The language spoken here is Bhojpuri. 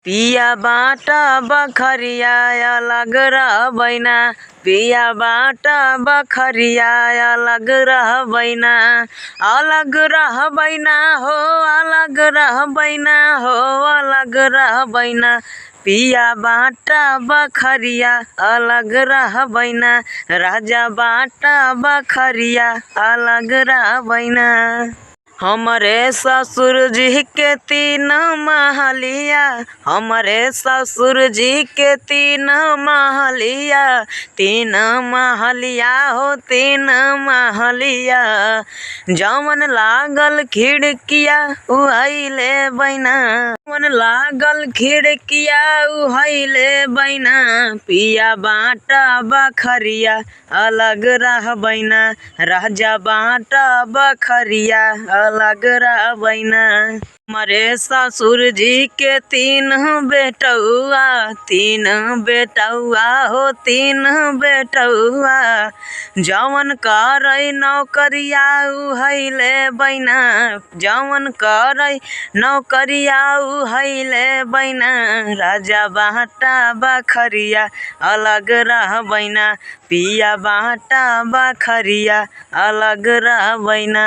पिया बाटा बखरिया अलग रहबैना, पिया बाटा बखरिया अलग रहबैना, अलग रहबैना हो, अलग रहबैना हो, अलग रहबैना। पिया बाटा बखरिया अलग रहबैना, राजा बाटा बखरिया अलग रहबैना। हमरे ससुर जी के 3 महलिया, हमरे ससुर जी के 3 महलिया, 3 महलिया हो 3 महलिया। जवन लागल खिड़किया उहैले बैना, जवन लागल खिड़किया उहैले बैना। पिया बाटा बखरिया अलग रहबैना, राजा बाटा बखरिया अलग रहबैना। हमरे ससुर जी के 3 बेटौआ, 3 बेटौआ हो 3 बेटौआ। जवन करै नौकरिया उहैले बैना, जवन करै नौकरिया उहैले बैना। राजा बाटा बखरिया अलग रहबैना, पिया बाटा बखरिया अलग रहबैना।